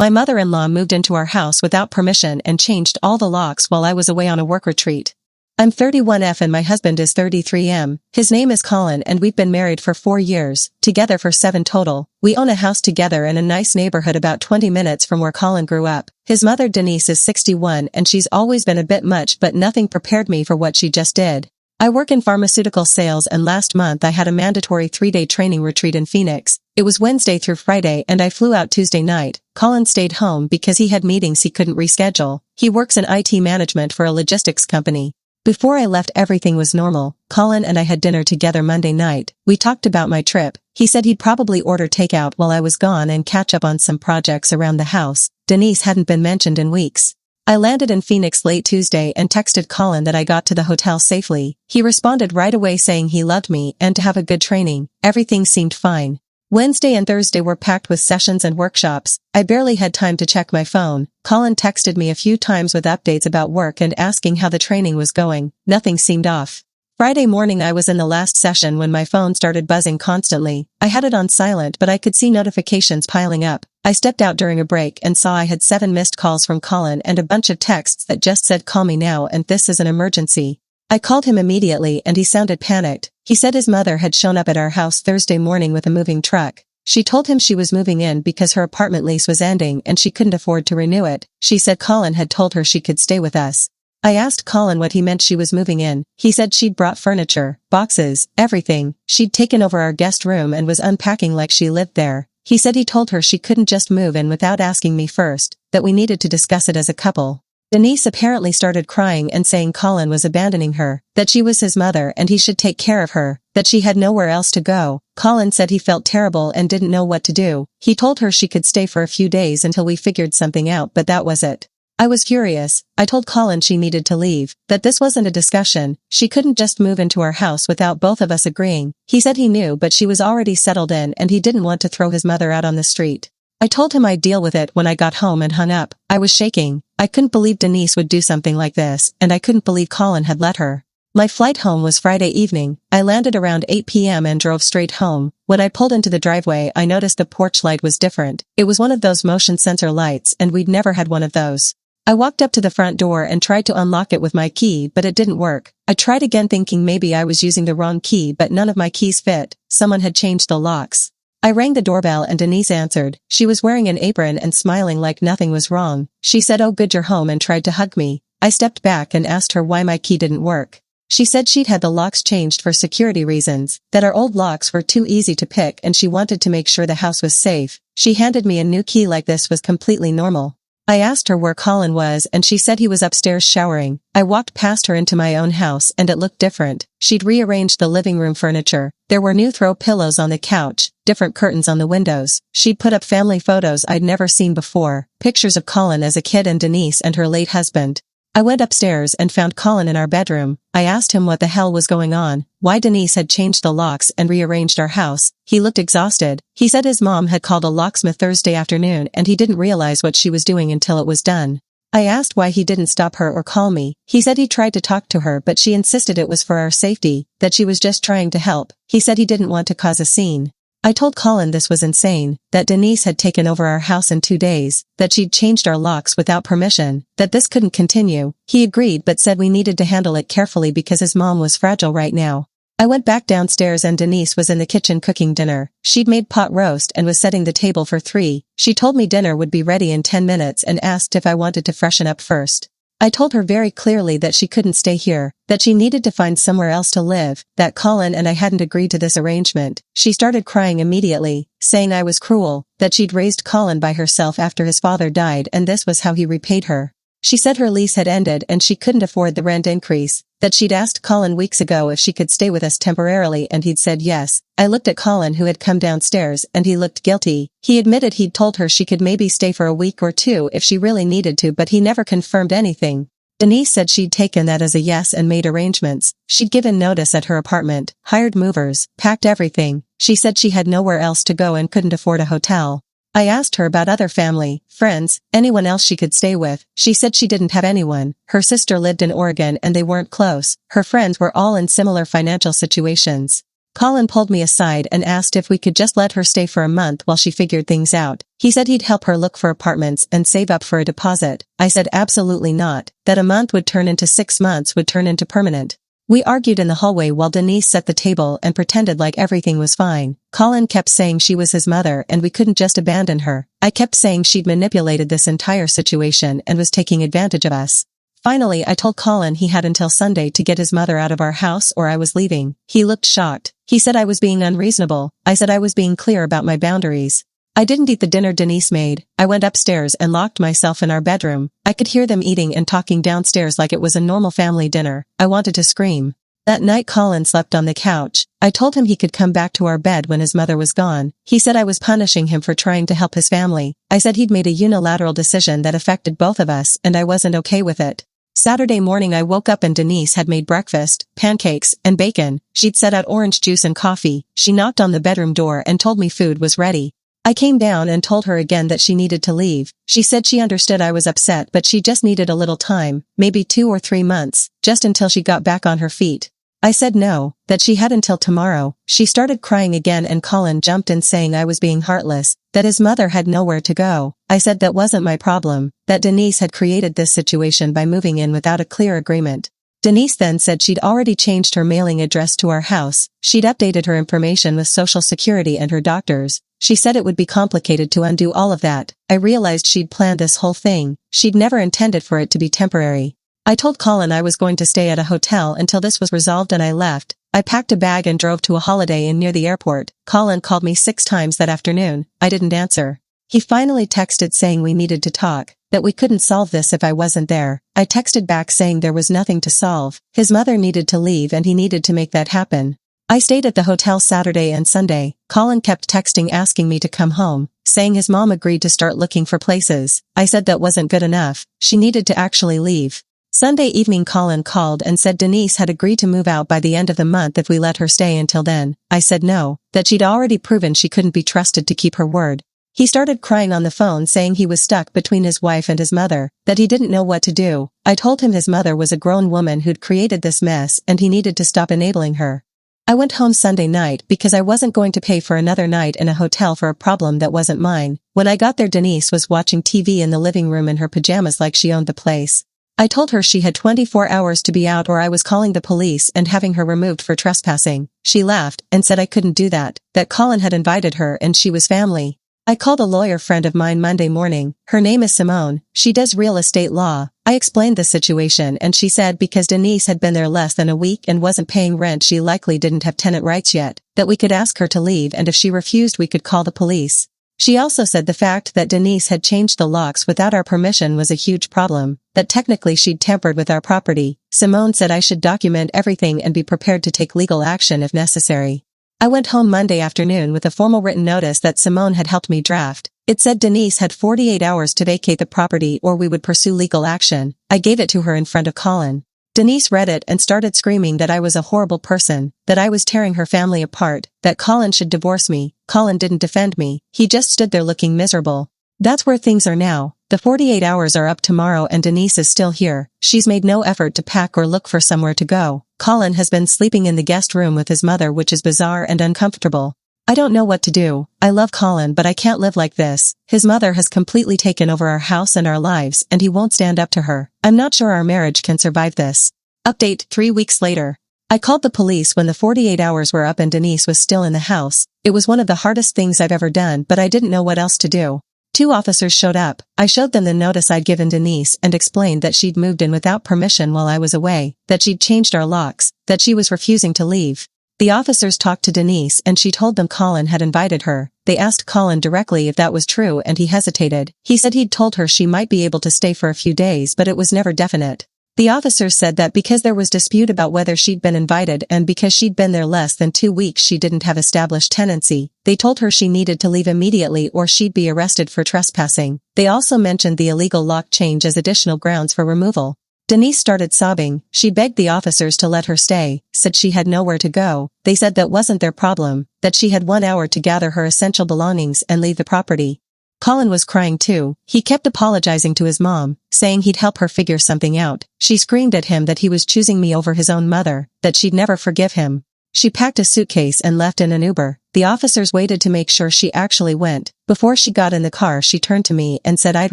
My mother-in-law moved into our house without permission and changed all the locks while I was away on a work retreat. I'm 31F and my husband is 33M. His name is Colin and we've been married for 4 years, together for 7 total. We own a house together in a nice neighborhood about 20 minutes from where Colin grew up. His mother Denise is 61 and she's always been a bit much, but nothing prepared me for what she just did. I work in pharmaceutical sales and last month I had a mandatory 3-day training retreat in Phoenix. It was Wednesday through Friday and I flew out Tuesday night. Colin stayed home because he had meetings he couldn't reschedule. He works in IT management for a logistics company. Before I left, everything was normal. Colin and I had dinner together Monday night. We talked about my trip. He said he'd probably order takeout while I was gone and catch up on some projects around the house. Denise hadn't been mentioned in weeks. I landed in Phoenix late Tuesday and texted Colin that I got to the hotel safely. He responded right away saying he loved me and to have a good training. Everything seemed fine. Wednesday and Thursday were packed with sessions and workshops. I barely had time to check my phone. Colin texted me a few times with updates about work and asking how the training was going. Nothing seemed off. Friday morning I was in the last session when my phone started buzzing constantly. I had it on silent but I could see notifications piling up. I stepped out during a break and saw I had 7 missed calls from Colin and a bunch of texts that just said call me now and this is an emergency. I called him immediately and he sounded panicked. He said his mother had shown up at our house Thursday morning with a moving truck. She told him she was moving in because her apartment lease was ending and she couldn't afford to renew it. She said Colin had told her she could stay with us. I asked Colin what he meant she was moving in. He said she'd brought furniture, boxes, everything. She'd taken over our guest room and was unpacking like she lived there. He said he told her she couldn't just move in without asking me first, that we needed to discuss it as a couple. Denise apparently started crying and saying Colin was abandoning her, that she was his mother and he should take care of her, that she had nowhere else to go. Colin said he felt terrible and didn't know what to do. He told her she could stay for a few days until we figured something out, but that was it. I was furious. I told Colin she needed to leave, that this wasn't a discussion. She couldn't just move into our house without both of us agreeing. He said he knew, but she was already settled in and he didn't want to throw his mother out on the street. I told him I'd deal with it when I got home and hung up. I was shaking. I couldn't believe Denise would do something like this, and I couldn't believe Colin had let her. My flight home was Friday evening. I landed around 8 p.m. and drove straight home. When I pulled into the driveway, I noticed the porch light was different. It was one of those motion sensor lights, and we'd never had one of those. I walked up to the front door and tried to unlock it with my key, but it didn't work. I tried again thinking maybe I was using the wrong key, but none of my keys fit. Someone had changed the locks. I rang the doorbell and Denise answered. She was wearing an apron and smiling like nothing was wrong. She said, "Oh good, you're home," and tried to hug me. I stepped back and asked her why my key didn't work. She said she'd had the locks changed for security reasons, that our old locks were too easy to pick and she wanted to make sure the house was safe. She handed me a new key like this was completely normal. I asked her where Colin was and she said he was upstairs showering. I walked past her into my own house and it looked different. She'd rearranged the living room furniture. There were new throw pillows on the couch, different curtains on the windows. She'd put up family photos I'd never seen before, pictures of Colin as a kid and Denise and her late husband. I went upstairs and found Colin in our bedroom. I asked him what the hell was going on, why Denise had changed the locks and rearranged our house. He looked exhausted. He said his mom had called a locksmith Thursday afternoon and he didn't realize what she was doing until it was done. I asked why he didn't stop her or call me. He said he tried to talk to her but she insisted it was for our safety, that she was just trying to help. He said he didn't want to cause a scene. I told Colin this was insane, that Denise had taken over our house in 2 days, that she'd changed our locks without permission, that this couldn't continue. He agreed but said we needed to handle it carefully because his mom was fragile right now. I went back downstairs and Denise was in the kitchen cooking dinner. She'd made pot roast and was setting the table for 3. She told me dinner would be ready in 10 minutes and asked if I wanted to freshen up first. I told her very clearly that she couldn't stay here, that she needed to find somewhere else to live, that Colin and I hadn't agreed to this arrangement. She started crying immediately, saying I was cruel, that she'd raised Colin by herself after his father died and this was how he repaid her. She said her lease had ended and she couldn't afford the rent increase, that she'd asked Colin weeks ago if she could stay with us temporarily and he'd said yes. I looked at Colin who had come downstairs and he looked guilty. He admitted he'd told her she could maybe stay for a week or 2 if she really needed to, but he never confirmed anything. Denise said she'd taken that as a yes and made arrangements. She'd given notice at her apartment, hired movers, packed everything. She said she had nowhere else to go and couldn't afford a hotel. I asked her about other family, friends, anyone else she could stay with. She said she didn't have anyone. Her sister lived in Oregon and they weren't close. Her friends were all in similar financial situations. Colin pulled me aside and asked if we could just let her stay for a month while she figured things out. He said he'd help her look for apartments and save up for a deposit. I said absolutely not, that a month would turn into 6 months would turn into permanent. We argued in the hallway while Denise set the table and pretended like everything was fine. Colin kept saying she was his mother and we couldn't just abandon her. I kept saying she'd manipulated this entire situation and was taking advantage of us. Finally, I told Colin he had until Sunday to get his mother out of our house or I was leaving. He looked shocked. He said I was being unreasonable. I said I was being clear about my boundaries. I didn't eat the dinner Denise made. I went upstairs and locked myself in our bedroom. I could hear them eating and talking downstairs like it was a normal family dinner. I wanted to scream. That night Colin slept on the couch. I told him he could come back to our bed when his mother was gone. He said I was punishing him for trying to help his family. I said he'd made a unilateral decision that affected both of us and I wasn't okay with it. Saturday morning I woke up and Denise had made breakfast, pancakes, and bacon. She'd set out orange juice and coffee. She knocked on the bedroom door and told me food was ready. I came down and told her again that she needed to leave. She said she understood I was upset but she just needed a little time, maybe 2 or 3 months, just until she got back on her feet. I said no, that she had until tomorrow. She started crying again and Colin jumped in saying I was being heartless, that his mother had nowhere to go. I said that wasn't my problem, that Denise had created this situation by moving in without a clear agreement. Denise then said she'd already changed her mailing address to our house. She'd updated her information with Social Security and her doctors. She said it would be complicated to undo all of that. I realized she'd planned this whole thing. She'd never intended for it to be temporary. I told Colin I was going to stay at a hotel until this was resolved and I left. I packed a bag and drove to a Holiday Inn near the airport. Colin called me 6 times that afternoon. I didn't answer. He finally texted saying we needed to talk, that we couldn't solve this if I wasn't there. I texted back saying there was nothing to solve. His mother needed to leave and he needed to make that happen. I stayed at the hotel Saturday and Sunday. Colin kept texting asking me to come home, saying his mom agreed to start looking for places. I said that wasn't good enough. She needed to actually leave. Sunday evening Colin called and said Denise had agreed to move out by the end of the month if we let her stay until then. I said no, that she'd already proven she couldn't be trusted to keep her word. He started crying on the phone saying he was stuck between his wife and his mother, that he didn't know what to do. I told him his mother was a grown woman who'd created this mess and he needed to stop enabling her. I went home Sunday night because I wasn't going to pay for another night in a hotel for a problem that wasn't mine. When I got there Denise was watching TV in the living room in her pajamas like she owned the place. I told her she had 24 hours to be out or I was calling the police and having her removed for trespassing. She laughed and said I couldn't do that Colin had invited her and she was family. I called a lawyer friend of mine Monday morning. Her name is Simone. She does real estate law. I explained the situation and she said because Denise had been there less than a week and wasn't paying rent she likely didn't have tenant rights yet, that we could ask her to leave and if she refused we could call the police. She also said the fact that Denise had changed the locks without our permission was a huge problem, that technically she'd tampered with our property. Simone said I should document everything and be prepared to take legal action if necessary. I went home Monday afternoon with a formal written notice that Simone had helped me draft. It said Denise had 48 hours to vacate the property or we would pursue legal action. I gave it to her in front of Colin. Denise read it and started screaming that I was a horrible person, that I was tearing her family apart, that Colin should divorce me. Colin didn't defend me. He just stood there looking miserable. That's where things are now. The 48 hours are up tomorrow and Denise is still here. She's made no effort to pack or look for somewhere to go. Colin has been sleeping in the guest room with his mother, which is bizarre and uncomfortable. I don't know what to do. I love Colin but I can't live like this. His mother has completely taken over our house and our lives and he won't stand up to her. I'm not sure our marriage can survive this. Update 3 weeks later. I called the police when the 48 hours were up and Denise was still in the house. It was one of the hardest things I've ever done but I didn't know what else to do. 2 officers showed up. I showed them the notice I'd given Denise and explained that she'd moved in without permission while I was away, that she'd changed our locks, that she was refusing to leave. The officers talked to Denise and she told them Colin had invited her. They asked Colin directly if that was true and he hesitated. He said he'd told her she might be able to stay for a few days but it was never definite. The officers said that because there was dispute about whether she'd been invited and because she'd been there less than 2 weeks she didn't have established tenancy. They told her she needed to leave immediately or she'd be arrested for trespassing. They also mentioned the illegal lock change as additional grounds for removal. Denise started sobbing. She begged the officers to let her stay, said she had nowhere to go. They said that wasn't their problem, that she had 1 hour to gather her essential belongings and leave the property. Colin was crying too. He kept apologizing to his mom, saying he'd help her figure something out. She screamed at him that he was choosing me over his own mother, that she'd never forgive him. She packed a suitcase and left in an Uber. The officers waited to make sure she actually went. Before she got in the car, she turned to me and said I'd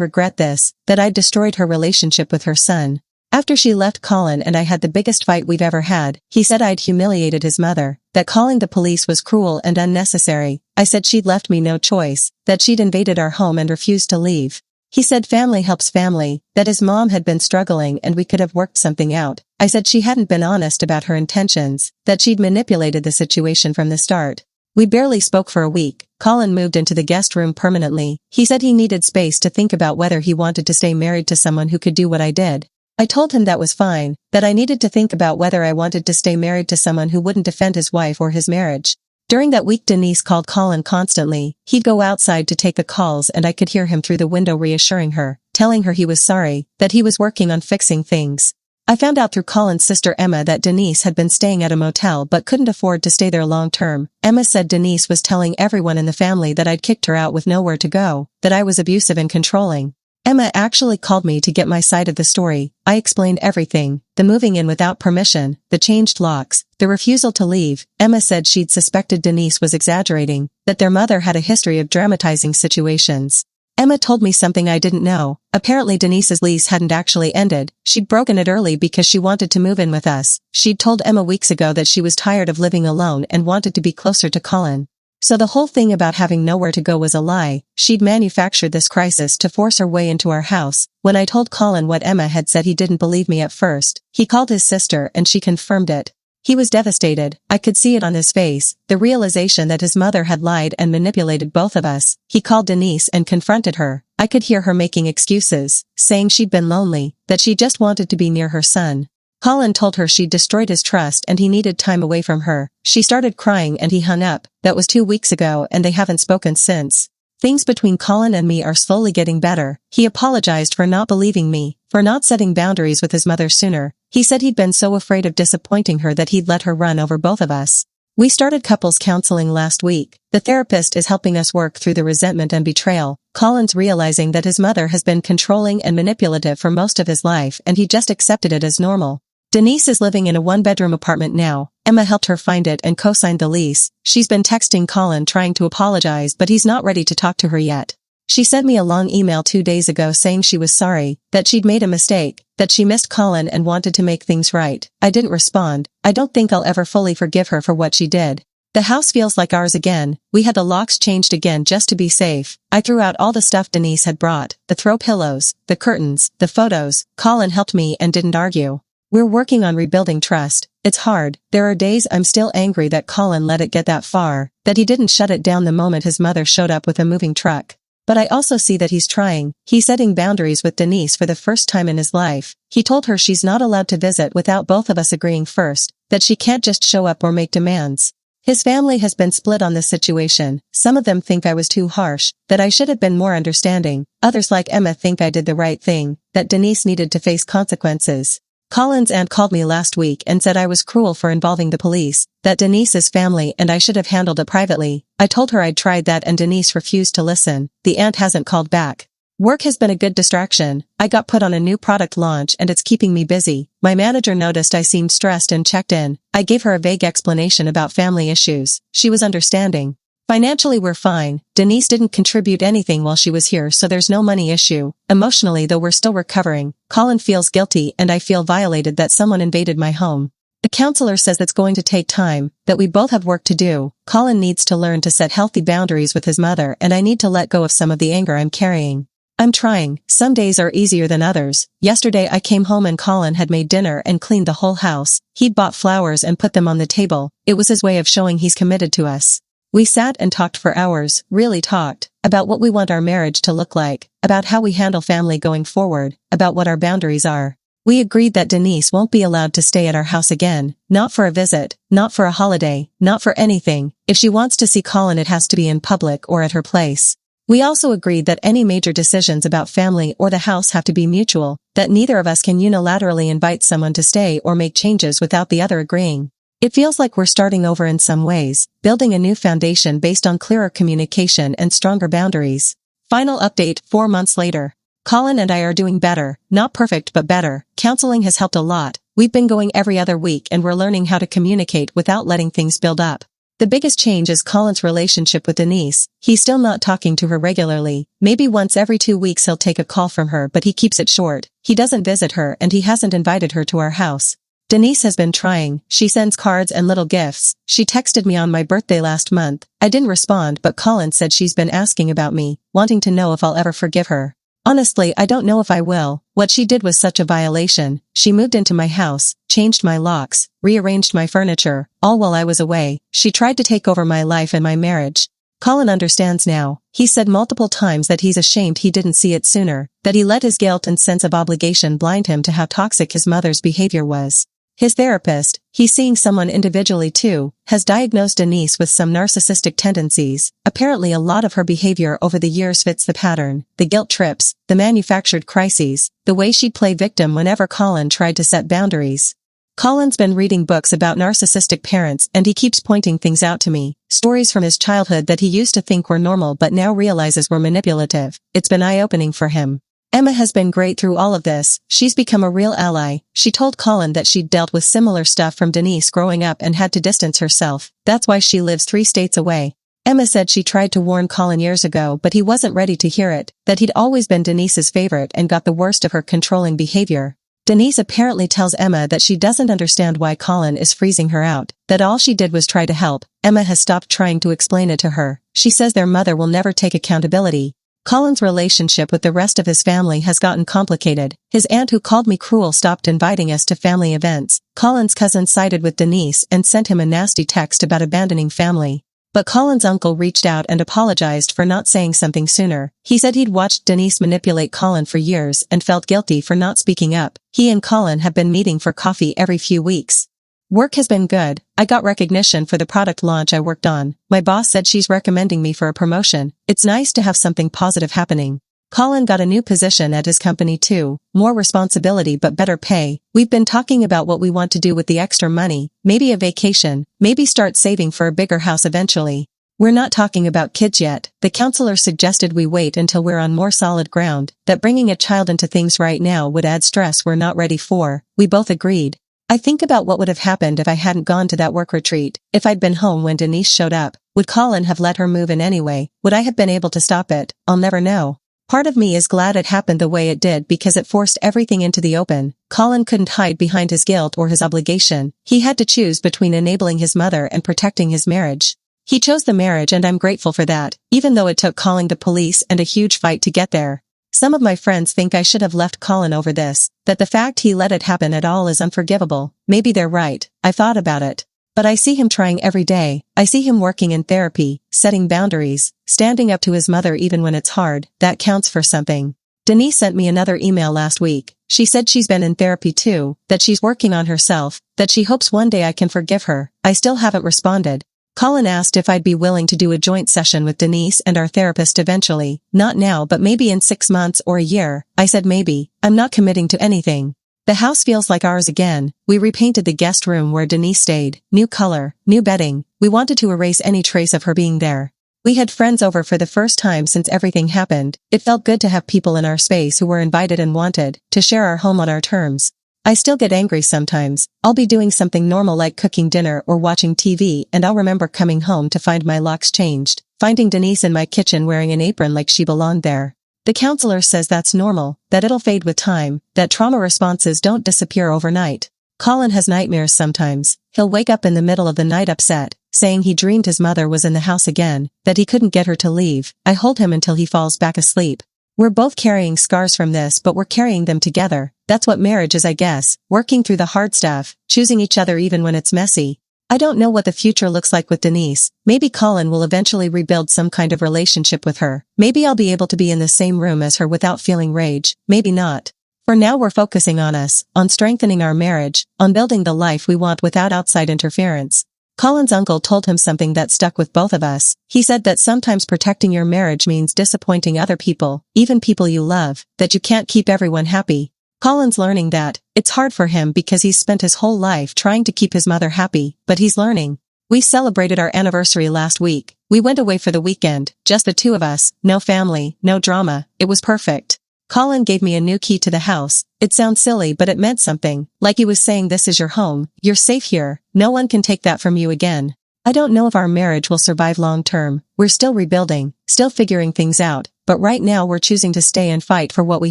regret this, that I'd destroyed her relationship with her son. After she left, Colin and I had the biggest fight we've ever had. He said I'd humiliated his mother, that calling the police was cruel and unnecessary. I said she'd left me no choice, that she'd invaded our home and refused to leave. He said family helps family, that his mom had been struggling and we could have worked something out. I said she hadn't been honest about her intentions, that she'd manipulated the situation from the start. We barely spoke for a week. Colin moved into the guest room permanently. He said he needed space to think about whether he wanted to stay married to someone who could do what I did. I told him that was fine, that I needed to think about whether I wanted to stay married to someone who wouldn't defend his wife or his marriage. During that week, Denise called Colin constantly. He'd go outside to take the calls and I could hear him through the window reassuring her, telling her he was sorry, that he was working on fixing things. I found out through Colin's sister Emma that Denise had been staying at a motel but couldn't afford to stay there long term. Emma said Denise was telling everyone in the family that I'd kicked her out with nowhere to go, that I was abusive and controlling. Emma actually called me to get my side of the story. I explained everything, the moving in without permission, the changed locks, the refusal to leave. Emma said she'd suspected Denise was exaggerating, that their mother had a history of dramatizing situations. Emma told me something I didn't know. Apparently Denise's lease hadn't actually ended. She'd broken it early because she wanted to move in with us. She'd told Emma weeks ago that she was tired of living alone and wanted to be closer to Colin. So the whole thing about having nowhere to go was a lie. She'd manufactured this crisis to force her way into our house. When I told Colin what Emma had said, he didn't believe me at first. He called his sister and she confirmed it. He was devastated. I could see it on his face, the realization that his mother had lied and manipulated both of us. He called Denise and confronted her. I could hear her making excuses, saying she'd been lonely, that she just wanted to be near her son. Colin told her she'd destroyed his trust and he needed time away from her. She started crying and he hung up. That was 2 weeks ago and they haven't spoken since. Things between Colin and me are slowly getting better. He apologized for not believing me, for not setting boundaries with his mother sooner. He said he'd been so afraid of disappointing her that he'd let her run over both of us. We started couples counseling last week. The therapist is helping us work through the resentment and betrayal. Colin's realizing that his mother has been controlling and manipulative for most of his life and he just accepted it as normal. Denise is living in a 1-bedroom apartment now. Emma helped her find it and co-signed the lease. She's been texting Colin trying to apologize, but he's not ready to talk to her yet. She sent me a long email 2 days ago saying she was sorry, that she'd made a mistake, that she missed Colin and wanted to make things right. I didn't respond. I don't think I'll ever fully forgive her for what she did. The house feels like ours again. We had the locks changed again just to be safe. I threw out all the stuff Denise had brought, the throw pillows, the curtains, the photos. Colin helped me and didn't argue. We're working on rebuilding trust. It's hard. There are days I'm still angry that Colin let it get that far, that he didn't shut it down the moment his mother showed up with a moving truck. But I also see that he's trying. He's setting boundaries with Denise for the first time in his life. He told her she's not allowed to visit without both of us agreeing first, that she can't just show up or make demands. His family has been split on this situation. Some of them think I was too harsh, that I should have been more understanding. Others like Emma think I did the right thing, that Denise needed to face consequences. Colin's aunt called me last week and said I was cruel for involving the police, that Denise's family and I should have handled it privately. I told her I'd tried that and Denise refused to listen. The aunt hasn't called back. Work has been a good distraction. I got put on a new product launch and it's keeping me busy. My manager noticed I seemed stressed and checked in. I gave her a vague explanation about family issues. She was understanding. Financially we're fine. Denise didn't contribute anything while she was here, so there's no money issue. Emotionally though, we're still recovering. Colin feels guilty and I feel violated that someone invaded my home. The counselor says it's going to take time, that we both have work to do. Colin needs to learn to set healthy boundaries with his mother and I need to let go of some of the anger I'm carrying. I'm trying. Some days are easier than others. Yesterday I came home and Colin had made dinner and cleaned the whole house. He'd bought flowers and put them on the table. It was his way of showing he's committed to us. We sat and talked for hours, really talked, about what we want our marriage to look like, about how we handle family going forward, about what our boundaries are. We agreed that Denise won't be allowed to stay at our house again, not for a visit, not for a holiday, not for anything. If she wants to see Colin, it has to be in public or at her place. We also agreed that any major decisions about family or the house have to be mutual, that neither of us can unilaterally invite someone to stay or make changes without the other agreeing. It feels like we're starting over in some ways, building a new foundation based on clearer communication and stronger boundaries. Final update 4 months later. Colin and I are doing better, not perfect but better. Counseling has helped a lot. We've been going every other week and we're learning how to communicate without letting things build up. The biggest change is Colin's relationship with Denise. He's still not talking to her regularly. Maybe once every 2 weeks he'll take a call from her, but he keeps it short. He doesn't visit her and he hasn't invited her to our house. Denise has been trying. She sends cards and little gifts. She texted me on my birthday last month. I didn't respond, but Colin said she's been asking about me, wanting to know if I'll ever forgive her. Honestly, I don't know if I will. What she did was such a violation. She moved into my house, changed my locks, rearranged my furniture, all while I was away. She tried to take over my life and my marriage. Colin understands now. He said multiple times that he's ashamed he didn't see it sooner, that he let his guilt and sense of obligation blind him to how toxic his mother's behavior was. His therapist, he's seeing someone individually too, has diagnosed Denise with some narcissistic tendencies. Apparently a lot of her behavior over the years fits the pattern, the guilt trips, the manufactured crises, the way she'd play victim whenever Colin tried to set boundaries. Colin's been reading books about narcissistic parents and he keeps pointing things out to me, stories from his childhood that he used to think were normal but now realizes were manipulative. It's been eye-opening for him. Emma has been great through all of this. She's become a real ally. She told Colin that she'd dealt with similar stuff from Denise growing up and had to distance herself. That's why she lives 3 states away. Emma said she tried to warn Colin years ago but he wasn't ready to hear it, that he'd always been Denise's favorite and got the worst of her controlling behavior. Denise apparently tells Emma that she doesn't understand why Colin is freezing her out, that all she did was try to help. Emma has stopped trying to explain it to her. She says their mother will never take accountability. Colin's relationship with the rest of his family has gotten complicated. His aunt who called me cruel stopped inviting us to family events. Colin's cousin sided with Denise and sent him a nasty text about abandoning family. But Colin's uncle reached out and apologized for not saying something sooner. He said he'd watched Denise manipulate Colin for years and felt guilty for not speaking up. He and Colin have been meeting for coffee every few weeks. Work has been good. I got recognition for the product launch I worked on. My boss said she's recommending me for a promotion. It's nice to have something positive happening. Colin got a new position at his company too. More responsibility but better pay. We've been talking about what we want to do with the extra money. Maybe a vacation. Maybe start saving for a bigger house eventually. We're not talking about kids yet. The counselor suggested we wait until we're on more solid ground, that bringing a child into things right now would add stress we're not ready for. We both agreed. I think about what would have happened if I hadn't gone to that work retreat. If I'd been home when Denise showed up, would Colin have let her move in anyway? Would I have been able to stop it? I'll never know. Part of me is glad it happened the way it did because it forced everything into the open. Colin couldn't hide behind his guilt or his obligation. He had to choose between enabling his mother and protecting his marriage. He chose the marriage and I'm grateful for that, even though it took calling the police and a huge fight to get there. Some of my friends think I should have left Colin over this, that the fact he let it happen at all is unforgivable. Maybe they're right. I thought about it. But I see him trying every day. I see him working in therapy, setting boundaries, standing up to his mother even when it's hard. That counts for something. Denise sent me another email last week. She said she's been in therapy too, that she's working on herself, that she hopes one day I can forgive her. I still haven't responded. Colin asked if I'd be willing to do a joint session with Denise and our therapist eventually. Not now, but maybe in 6 months or a year. I said maybe. I'm not committing to anything. The house feels like ours again. We repainted the guest room where Denise stayed. New color, new bedding. We wanted to erase any trace of her being there. We had friends over for the first time since everything happened. It felt good to have people in our space who were invited and wanted to share our home on our terms. I still get angry sometimes. I'll be doing something normal like cooking dinner or watching TV and I'll remember coming home to find my locks changed, finding Denise in my kitchen wearing an apron like she belonged there. The counselor says that's normal, that it'll fade with time, that trauma responses don't disappear overnight. Colin has nightmares sometimes. He'll wake up in the middle of the night upset, saying he dreamed his mother was in the house again, that he couldn't get her to leave. I hold him until he falls back asleep. We're both carrying scars from this, but we're carrying them together. That's what marriage is, I guess. Working through the hard stuff, choosing each other even when it's messy. I don't know what the future looks like with Denise. Maybe Colin will eventually rebuild some kind of relationship with her. Maybe I'll be able to be in the same room as her without feeling rage. Maybe not. For now we're focusing on us, on strengthening our marriage, on building the life we want without outside interference. Colin's uncle told him something that stuck with both of us. He said that sometimes protecting your marriage means disappointing other people, even people you love, that you can't keep everyone happy. Colin's learning that. It's hard for him because he's spent his whole life trying to keep his mother happy, but he's learning. We celebrated our anniversary last week. We went away for the weekend, just the two of us, no family, no drama. It was perfect. Colin gave me a new key to the house. It sounds silly but it meant something, like he was saying this is your home, you're safe here, no one can take that from you again. I don't know if our marriage will survive long term, we're still rebuilding, still figuring things out, but right now we're choosing to stay and fight for what we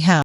have.